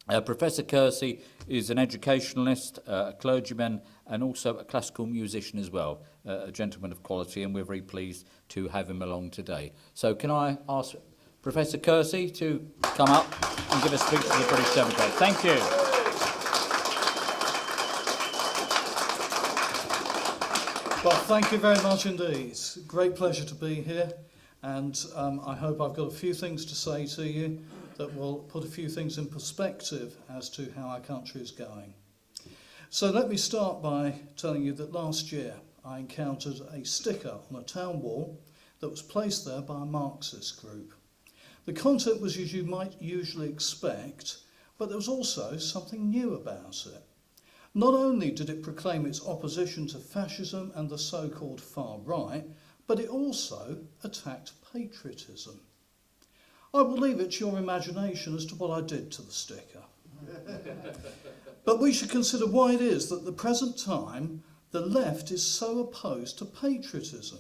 Professor Kersey is an educationalist, a clergyman, and also a classical musician as well, a gentleman of quality, and we're very pleased to have him along today. So can I ask Professor Kersey to come up and give a speech to the British Democrats? Thank you. Well, thank you very much indeed. It's a great pleasure to be here, and I hope I've got a few things to say to you that will put a few things in perspective as to how our country is going. So let me start by telling you that last year I encountered a sticker on a town wall that was placed there by a Marxist group. The content was as you might usually expect, but there was also something new about it. Not only did it proclaim its opposition to fascism and the so-called far right, but it also attacked patriotism. I will leave it to your imagination as to what I did to the sticker. But we should consider why it is that at the present time the left is so opposed to patriotism.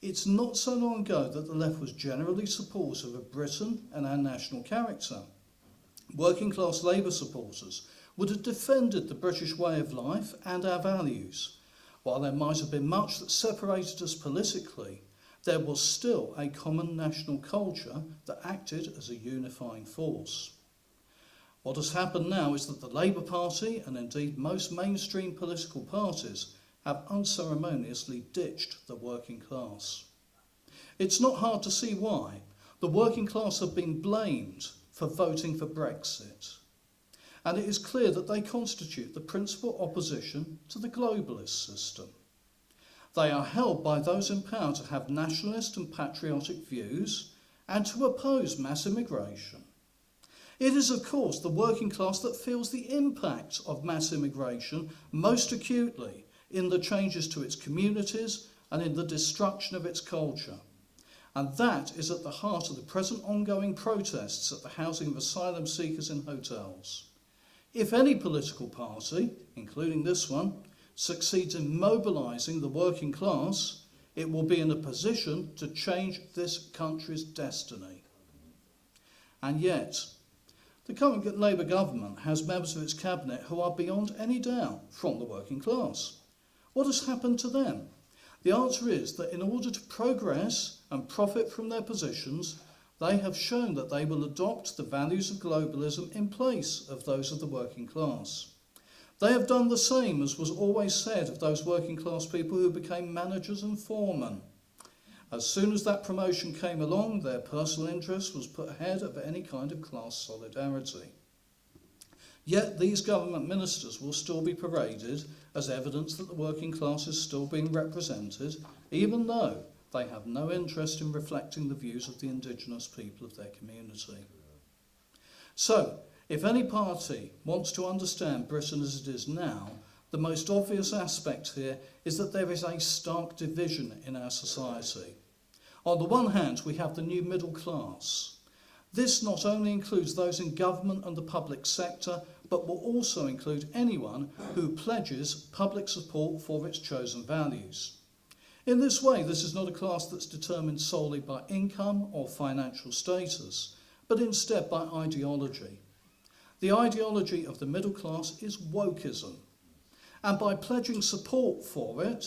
It's not so long ago that the left was generally supportive of Britain and our national character. Working class Labour supporters would have defended the British way of life and our values. While there might have been much that separated us politically, there was still a common national culture that acted as a unifying force. What has happened now is that the Labour Party, and indeed most mainstream political parties, have unceremoniously ditched the working class. It's not hard to see why. The working class have been blamed for voting for Brexit. And it is clear that they constitute the principal opposition to the globalist system. They are held by those in power to have nationalist and patriotic views and to oppose mass immigration. It is, of course, the working class that feels the impact of mass immigration most acutely in the changes to its communities and in the destruction of its culture. And that is at the heart of the present ongoing protests at the housing of asylum seekers in hotels. If any political party, including this one, succeeds in mobilising the working class, it will be in a position to change this country's destiny. And yet, the current Labour government has members of its cabinet who are beyond any doubt from the working class. What has happened to them? The answer is that in order to progress and profit from their positions, they have shown that they will adopt the values of globalism in place of those of the working class. They have done the same as was always said of those working class people who became managers and foremen. As soon as that promotion came along, their personal interest was put ahead of any kind of class solidarity. Yet these government ministers will still be paraded as evidence that the working class is still being represented, even though they have no interest in reflecting the views of the indigenous people of their community. So, if any party wants to understand Britain as it is now, the most obvious aspect here is that there is a stark division in our society. On the one hand, we have the new middle class. This not only includes those in government and the public sector, but will also include anyone who pledges public support for its chosen values. In this way, this is not a class that's determined solely by income or financial status, but instead by ideology. The ideology of the middle class is wokeism, and by pledging support for it,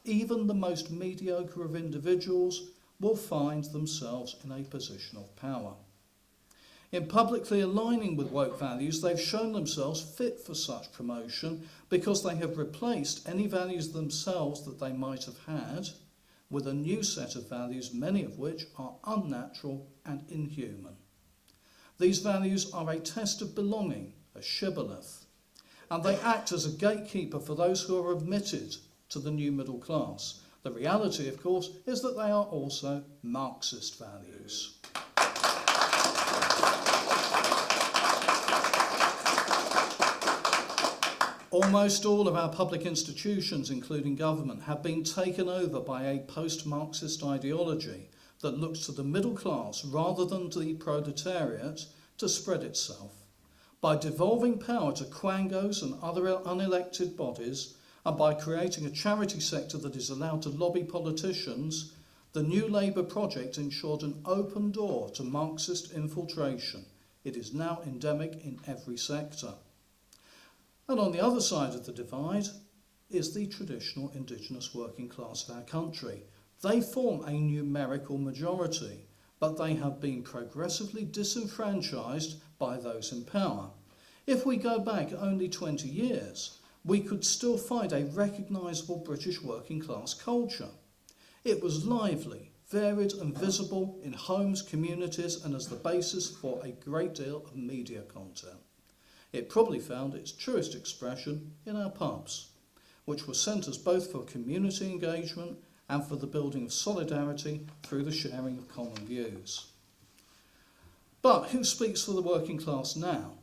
even the most mediocre of individuals will find themselves in a position of power. In publicly aligning with woke values, they've shown themselves fit for such promotion because they have replaced any values themselves that they might have had with a new set of values, many of which are unnatural and inhuman. These values are a test of belonging, a shibboleth, and they act as a gatekeeper for those who are admitted to the new middle class. The reality, of course, is that they are also Marxist values. Almost all of our public institutions, including government, have been taken over by a post-Marxist ideology that looks to the middle class rather than to the proletariat to spread itself. By devolving power to quangos and other unelected bodies, and by creating a charity sector that is allowed to lobby politicians, the New Labour project ensured an open door to Marxist infiltration It is now endemic in every sector. And on the other side of the divide is the traditional indigenous working class of our country. They form a numerical majority, but they have been progressively disenfranchised by those in power. If we go back only 20 years, we could still find a recognisable British working class culture. It was lively, varied and visible in homes, communities, and as the basis for a great deal of media content. It probably found its truest expression in our pubs, which were centres both for community engagement and for the building of solidarity through the sharing of common views. But who speaks for the working class now?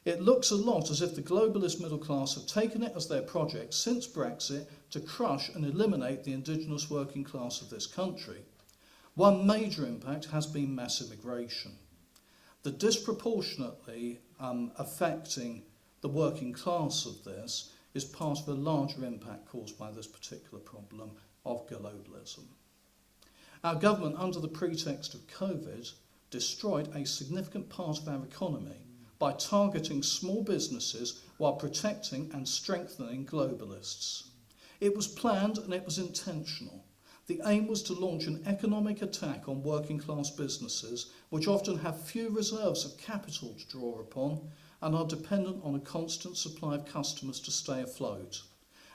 It looks a lot as if the globalist middle class have taken it as their project since Brexit to crush and eliminate the indigenous working class of this country. One major impact has been mass immigration. The disproportionately affecting the working class of this is part of a larger impact caused by this particular problem of globalism. Our government, under the pretext of COVID, destroyed a significant part of our economy by targeting small businesses while protecting and strengthening globalists. It was planned and it was intentional. The aim was to launch an economic attack on working class businesses, which often have few reserves of capital to draw upon and are dependent on a constant supply of customers to stay afloat,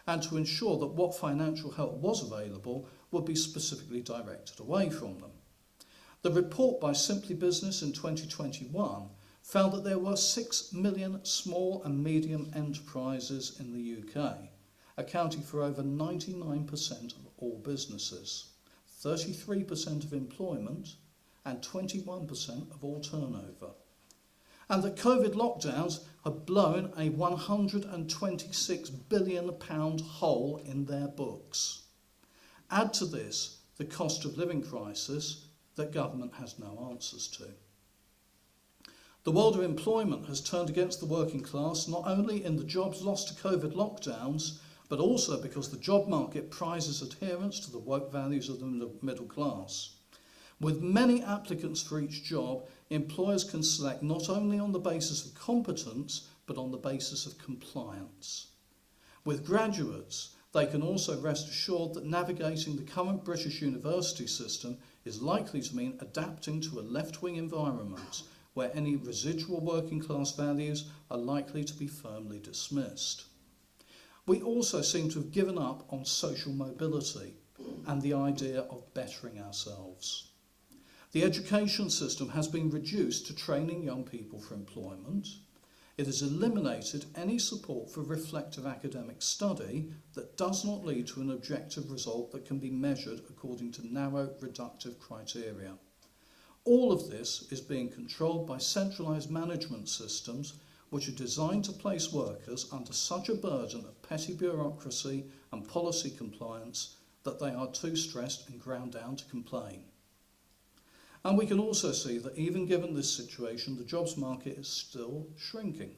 and to ensure that what financial help was available would be specifically directed away from them. The report by Simply Business in 2021 found that there were 6 million small and medium enterprises in the UK, accounting for over 99% of all businesses, 33% of employment, and 21% of all turnover. And that COVID lockdowns have blown a £126 billion hole in their books. Add to this the cost of living crisis that government has no answers to. The world of employment has turned against the working class, not only in the jobs lost to COVID lockdowns, but also because the job market prizes adherence to the woke values of the middle class. With many applicants for each job, employers can select not only on the basis of competence, but on the basis of compliance. With graduates, they can also rest assured that navigating the current British university system is likely to mean adapting to a left-wing environment where any residual working class values are likely to be firmly dismissed. We also seem to have given up on social mobility and the idea of bettering ourselves. The education system has been reduced to training young people for employment. It has eliminated any support for reflective academic study that does not lead to an objective result that can be measured according to narrow, reductive criteria. All of this is being controlled by centralised management systems which are designed to place workers under such a burden of petty bureaucracy and policy compliance that they are too stressed and ground down to complain. And we can also see that even given this situation, the jobs market is still shrinking.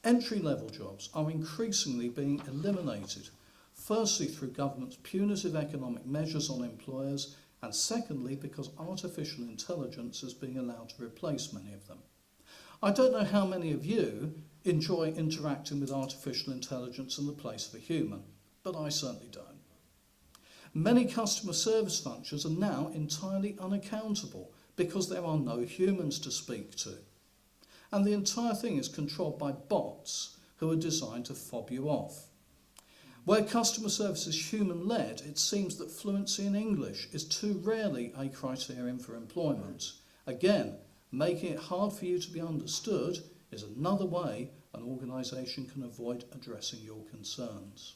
Entry-level jobs are increasingly being eliminated, firstly through government's punitive economic measures on employers, and secondly because artificial intelligence is being allowed to replace many of them. I don't know how many of you enjoy interacting with artificial intelligence in the place of a human, but I certainly don't. Many customer service functions are now entirely unaccountable because there are no humans to speak to. And the entire thing is controlled by bots who are designed to fob you off. Where customer service is human-led, it seems that fluency in English is too rarely a criterion for employment. Again, making it hard for you to be understood is another way an organisation can avoid addressing your concerns.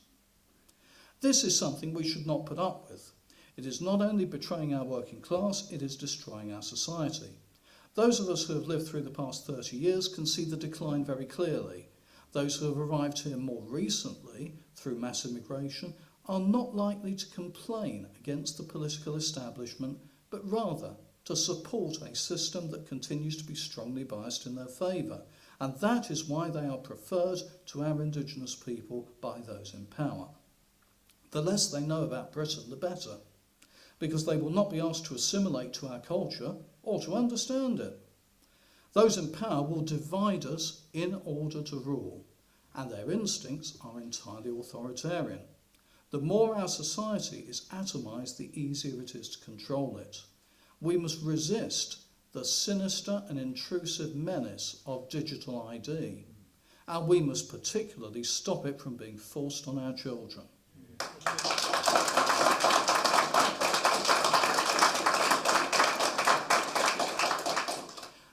This is something we should not put up with. It is not only betraying our working class, it is destroying our society. Those of us who have lived through the past 30 years can see the decline very clearly. Those who have arrived here more recently through mass immigration are not likely to complain against the political establishment, but rather to support a system that continues to be strongly biased in their favour. And that is why they are preferred to our indigenous people by those in power. The less they know about Britain, the better, because they will not be asked to assimilate to our culture or to understand it. Those in power will divide us in order to rule, and their instincts are entirely authoritarian. The more our society is atomised, the easier it is to control it. We must resist the sinister and intrusive menace of digital ID, and we must particularly stop it from being forced on our children.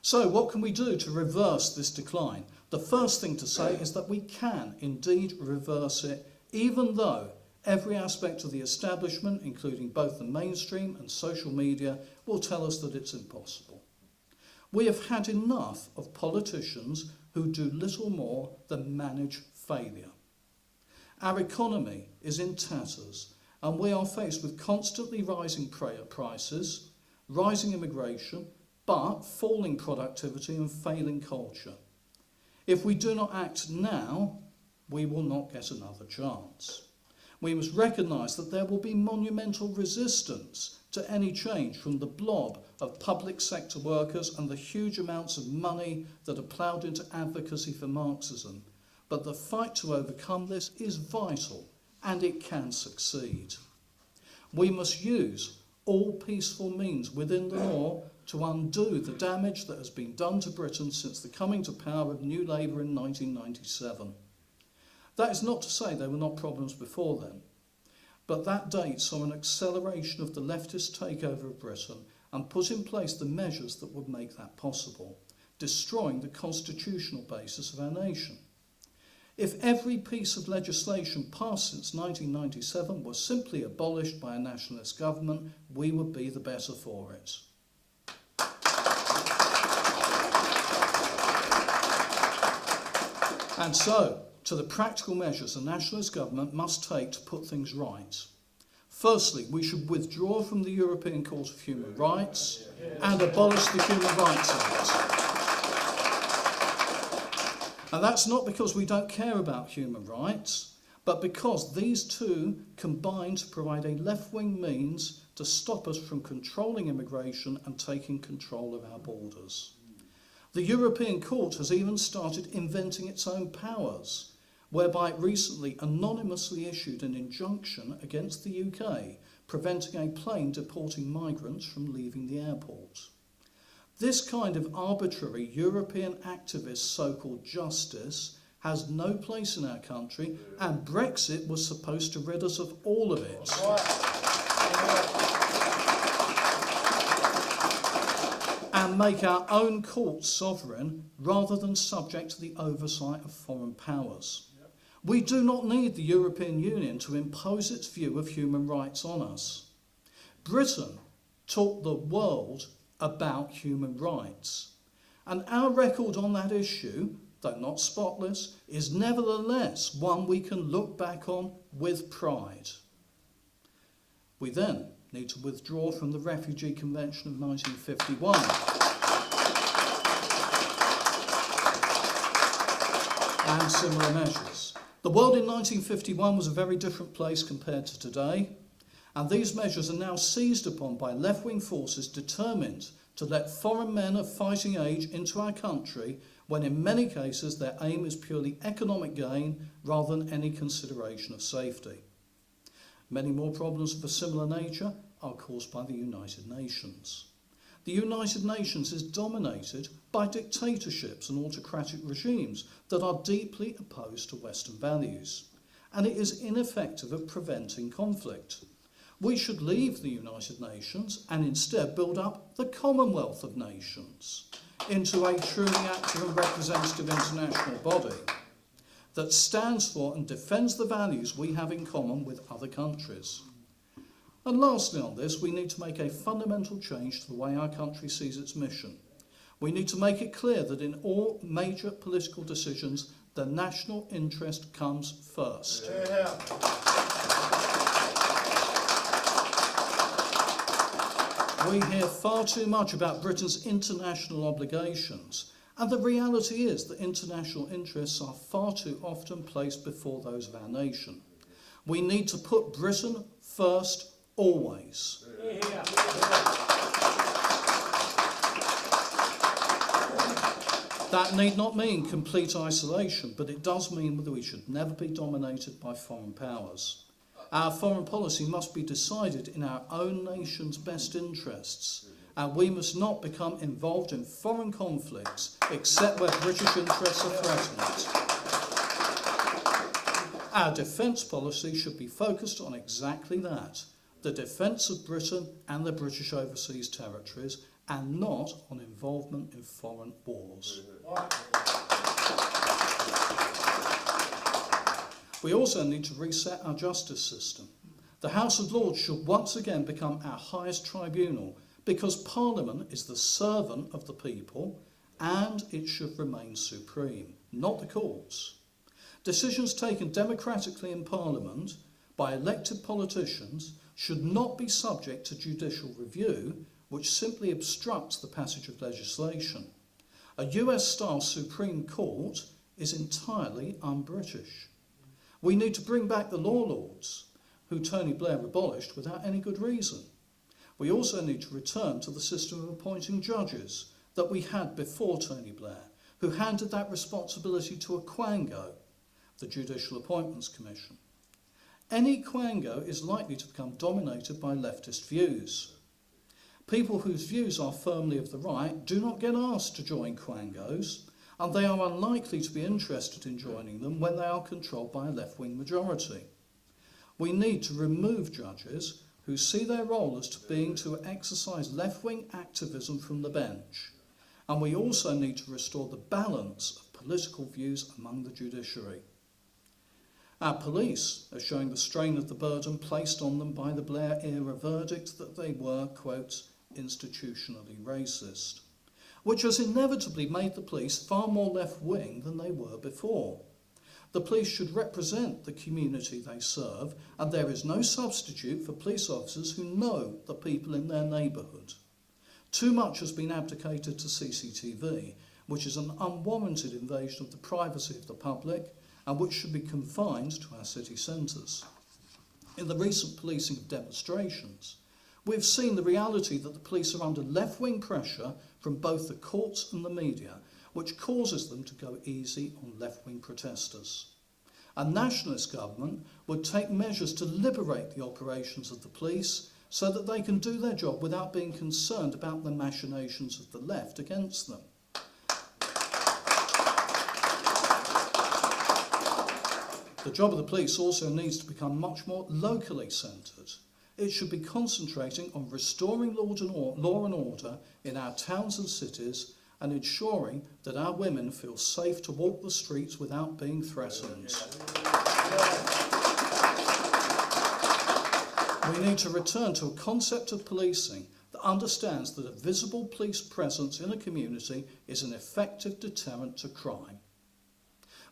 So what can we do to reverse this decline? The first thing to say is that we can indeed reverse it, even though every aspect of the establishment, including both the mainstream and social media, will tell us that it's impossible. We have had enough of politicians who do little more than manage failure. Our economy is in tatters, and we are faced with constantly rising prices, rising immigration, but falling productivity and failing culture. If we do not act now, we will not get another chance. We must recognise that there will be monumental resistance to any change from the blob of public sector workers and the huge amounts of money that are ploughed into advocacy for Marxism. But the fight to overcome this is vital, and it can succeed. We must use all peaceful means within the law to undo the damage that has been done to Britain since the coming to power of New Labour in 1997. That is not to say there were not problems before then, but that date saw an acceleration of the leftist takeover of Britain and put in place the measures that would make that possible, destroying the constitutional basis of our nation. If every piece of legislation passed since 1997 was simply abolished by a nationalist government, we would be the better for it. And so, to the practical measures a nationalist government must take to put things right. Firstly, we should withdraw from the European Court of Human Rights and abolish the Human Rights Act. And that's not because we don't care about human rights, but because these two combine to provide a left-wing means to stop us from controlling immigration and taking control of our borders. The European Court has even started inventing its own powers, whereby it recently anonymously issued an injunction against the UK, preventing a plane deporting migrants from leaving the airport. This kind of arbitrary European activist so-called justice has no place in our country, and Brexit was supposed to rid us of all of it. And make our own courts sovereign rather than subject to the oversight of foreign powers. We do not need the European Union to impose its view of human rights on us. Britain taught the world about human rights, and our record on that issue, though not spotless, is nevertheless one we can look back on with pride. We then need to withdraw from the Refugee Convention of 1951. And similar measures. The world in 1951 was a very different place compared to today, and these measures are now seized upon by left-wing forces determined to let foreign men of fighting age into our country when in many cases their aim is purely economic gain rather than any consideration of safety. Many more problems of a similar nature are caused by the United Nations. The United Nations is dominated by dictatorships and autocratic regimes that are deeply opposed to Western values, and it is ineffective at preventing conflict. We should leave the United Nations and instead build up the Commonwealth of Nations into a truly active and representative international body that stands for and defends the values we have in common with other countries. And lastly on this, we need to make a fundamental change to the way our country sees its mission. We need to make it clear that in all major political decisions, the national interest comes first. Yeah. We hear far too much about Britain's international obligations, and the reality is that international interests are far too often placed before those of our nation. We need to put Britain first always. That need not mean complete isolation, but it does mean that we should never be dominated by foreign powers. Our foreign policy must be decided in our own nation's best interests, and we must not become involved in foreign conflicts except where British interests are threatened. Our defence policy should be focused on exactly that, the defence of Britain and the British overseas territories, and not on involvement in foreign wars. We also need to reset our justice system. The House of Lords should once again become our highest tribunal, because Parliament is the servant of the people and it should remain supreme, not the courts. Decisions taken democratically in Parliament by elected politicians should not be subject to judicial review, which simply obstructs the passage of legislation. A US-style Supreme Court is entirely un-British. We need to bring back the law lords, who Tony Blair abolished without any good reason. We also need to return to the system of appointing judges that we had before Tony Blair, who handed that responsibility to a quango, the Judicial Appointments Commission. Any quango is likely to become dominated by leftist views. People whose views are firmly of the right do not get asked to join quangos, and they are unlikely to be interested in joining them when they are controlled by a left-wing majority. We need to remove judges who see their role as being to exercise left-wing activism from the bench, and we also need to restore the balance of political views among the judiciary. Our police are showing the strain of the burden placed on them by the Blair-era verdict that they were, quote, institutionally racist, which has inevitably made the police far more left-wing than they were before. The police should represent the community they serve, and there is no substitute for police officers who know the people in their neighbourhood. Too much has been abdicated to CCTV, which is an unwarranted invasion of the privacy of the public and which should be confined to our city centres. In the recent policing of demonstrations, we've seen the reality that the police are under left-wing pressure from both the courts and the media, which causes them to go easy on left-wing protesters. A nationalist government would take measures to liberate the operations of the police so that they can do their job without being concerned about the machinations of the left against them. The job of the police also needs to become much more locally centred. It should be concentrating on restoring law and order in our towns and cities and ensuring that our women feel safe to walk the streets without being threatened. We need to return to a concept of policing that understands that a visible police presence in a community is an effective deterrent to crime.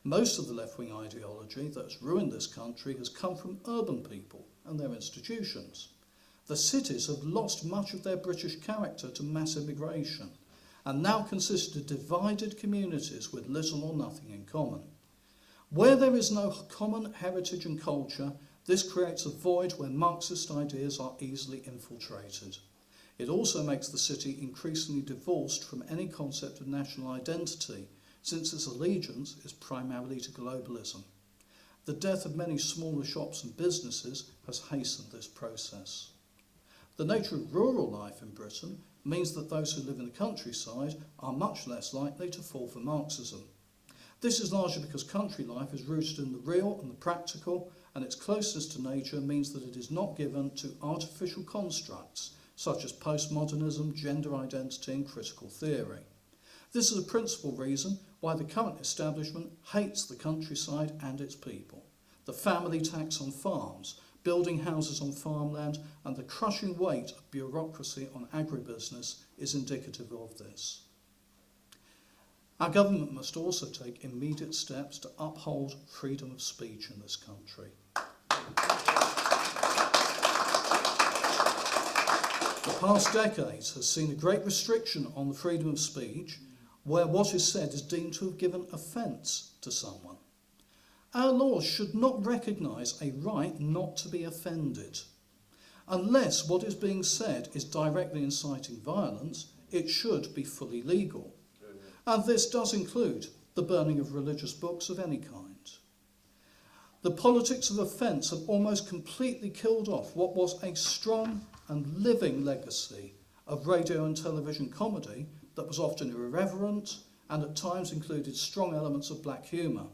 Most of the left-wing ideology that has ruined this country has come from urban people and their institutions. The cities have lost much of their British character to mass immigration and now consist of divided communities with little or nothing in common. Where there is no common heritage and culture, this creates a void where Marxist ideas are easily infiltrated. It also makes the city increasingly divorced from any concept of national identity, since its allegiance is primarily to globalism. The death of many smaller shops and businesses has hastened this process. The nature of rural life in Britain means that those who live in the countryside are much less likely to fall for Marxism. This is largely because country life is rooted in the real and the practical, and its closeness to nature means that it is not given to artificial constructs such as postmodernism, gender identity and critical theory. This is a principal reason why the current establishment hates the countryside and its people. The family tax on farms, building houses on farmland, and the crushing weight of bureaucracy on agribusiness is indicative of this. Our government must also take immediate steps to uphold freedom of speech in this country. The past decades has seen a great restriction on the freedom of speech, where what is said is deemed to have given offence to someone. Our laws should not recognise a right not to be offended. Unless what is being said is directly inciting violence, it should be fully legal. And this does include the burning of religious books of any kind. The politics of offence have almost completely killed off what was a strong and living legacy of radio and television comedy that was often irreverent and at times included strong elements of black humour.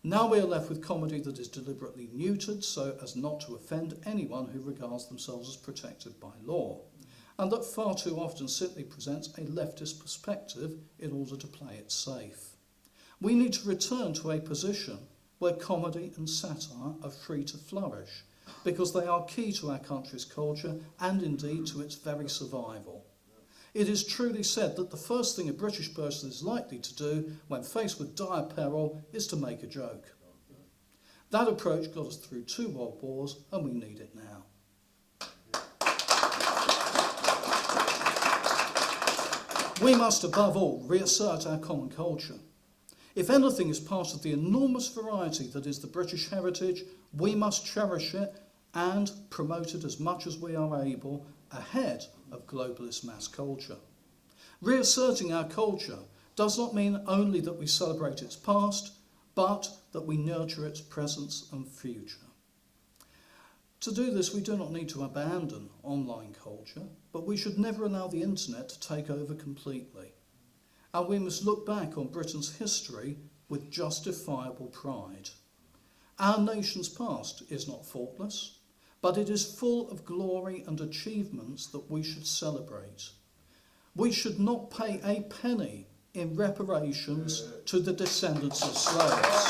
Now we are left with comedy that is deliberately neutered so as not to offend anyone who regards themselves as protected by law, and that far too often simply presents a leftist perspective in order to play it safe. We need to return to a position where comedy and satire are free to flourish, because they are key to our country's culture and indeed to its very survival. It is truly said that the first thing a British person is likely to do when faced with dire peril is to make a joke. That approach got us through 2 world wars, and we need it now. We must above all reassert our common culture. If anything is part of the enormous variety that is the British heritage, we must cherish it and promote it as much as we are able ahead of globalist mass culture. Reasserting our culture does not mean only that we celebrate its past, but that we nurture its present and future. To do this, we do not need to abandon online culture, but we should never allow the internet to take over completely. And we must look back on Britain's history with justifiable pride. Our nation's past is not faultless, but it is full of glory and achievements that we should celebrate. We should not pay a penny in reparations to the descendants of slaves.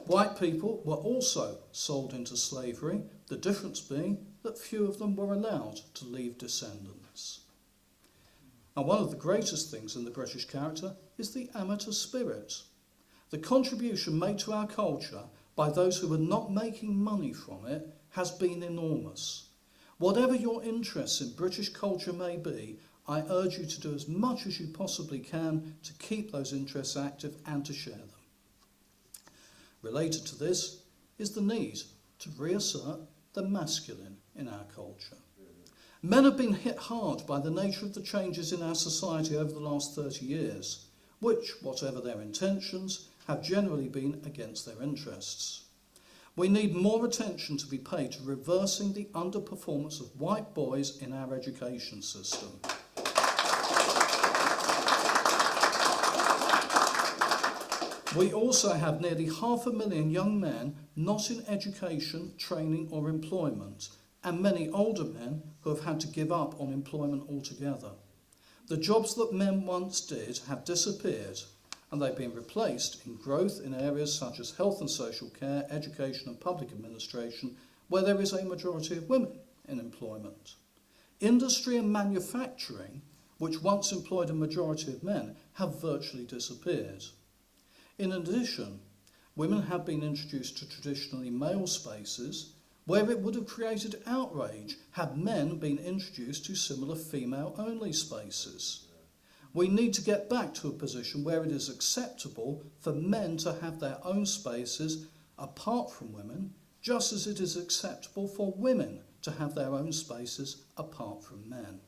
White people were also sold into slavery, the difference being that few of them were allowed to leave descendants. And one of the greatest things in the British character is the amateur spirit. The contribution made to our culture by those who were not making money from it has been enormous. Whatever your interests in British culture may be, I urge you to do as much as you possibly can to keep those interests active and to share them. Related to this is the need to reassert the masculine in our culture. Men have been hit hard by the nature of the changes in our society over the last 30 years, which, whatever their intentions, have generally been against their interests. We need more attention to be paid to reversing the underperformance of white boys in our education system. We also have nearly 500,000 young men not in education, training or employment, and many older men who have had to give up on employment altogether. The jobs that men once did have disappeared, and they've been replaced in growth in areas such as health and social care, education and public administration, where there is a majority of women in employment. Industry and manufacturing, which once employed a majority of men, have virtually disappeared. In addition, women have been introduced to traditionally male spaces where it would have created outrage had men been introduced to similar female-only spaces. We need to get back to a position where it is acceptable for men to have their own spaces apart from women, just as it is acceptable for women to have their own spaces apart from men.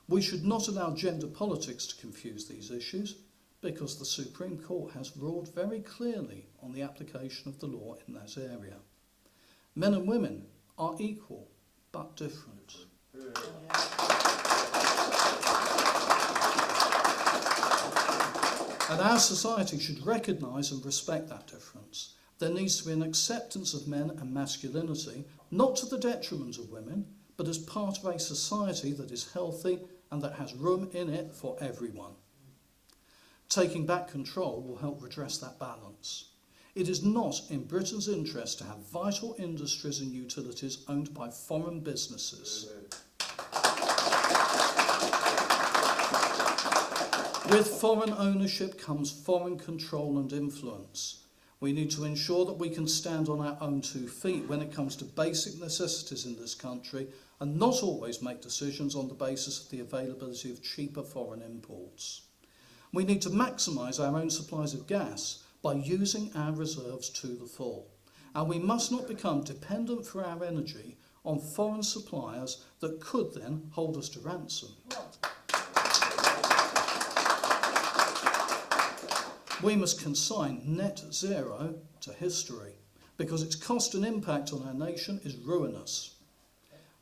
We should not allow gender politics to confuse these issues, because the Supreme Court has ruled very clearly on the application of the law in that area. Men and women are equal, but different. And our society should recognise and respect that difference. There needs to be an acceptance of men and masculinity, not to the detriment of women, but as part of a society that is healthy and that has room in it for everyone. Taking back control will help redress that balance. It is not in Britain's interest to have vital industries and utilities owned by foreign businesses. With foreign ownership comes foreign control and influence. We need to ensure that we can stand on our own 2 feet when it comes to basic necessities in this country and not always make decisions on the basis of the availability of cheaper foreign imports. We need to maximise our own supplies of gas by using our reserves to the full. And we must not become dependent for our energy on foreign suppliers that could then hold us to ransom. We must consign net zero to history because its cost and impact on our nation is ruinous.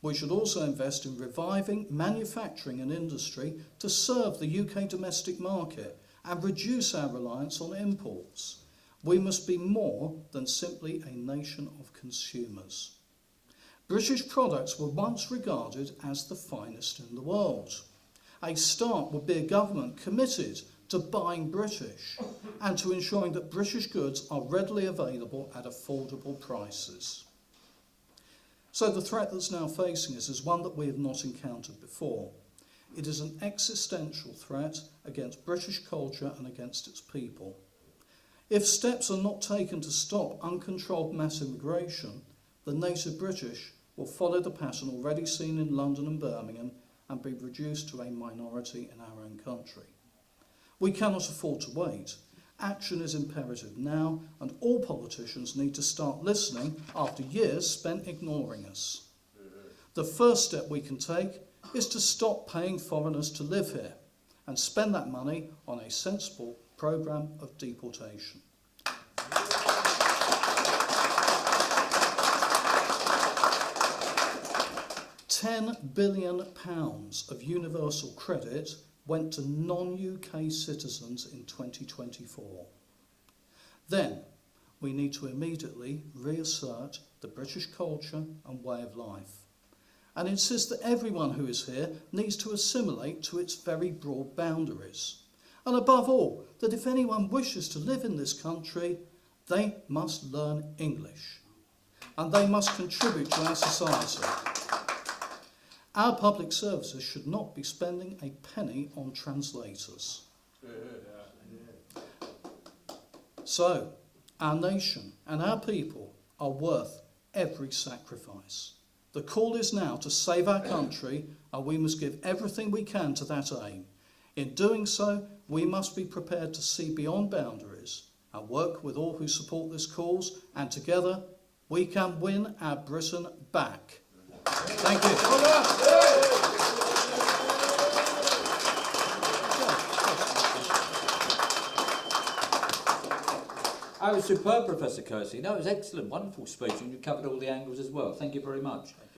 We should also invest in reviving manufacturing and industry to serve the UK domestic market and reduce our reliance on imports. We must be more than simply a nation of consumers. British products were once regarded as the finest in the world. A start would be a government committed to buying British and to ensuring that British goods are readily available at affordable prices. So the threat that's now facing us is one that we have not encountered before. It is an existential threat against British culture and against its people. If steps are not taken to stop uncontrolled mass immigration, the native British will follow the pattern already seen in London and Birmingham and be reduced to a minority in our own country. We cannot afford to wait. Action is imperative now, and all politicians need to start listening after years spent ignoring us. The first step we can take is to stop paying foreigners to live here and spend that money on a sensible programme of deportation. £10 billion of universal credit went to non-UK citizens in 2024. Then we need to immediately reassert the British culture and way of life and insist that everyone who is here needs to assimilate to its very broad boundaries. And above all, that if anyone wishes to live in this country, they must learn English and they must contribute to our society. Our public services should not be spending a penny on translators. So, our nation and our people are worth every sacrifice. The call is now to save our country, and we must give everything we can to that aim. In doing so, we must be prepared to see beyond boundaries and work with all who support this cause, and together we can win our Britain back. Thank you. That was superb, Professor Kersey. That was excellent, wonderful speech, and you covered all the angles as well. Thank you very much.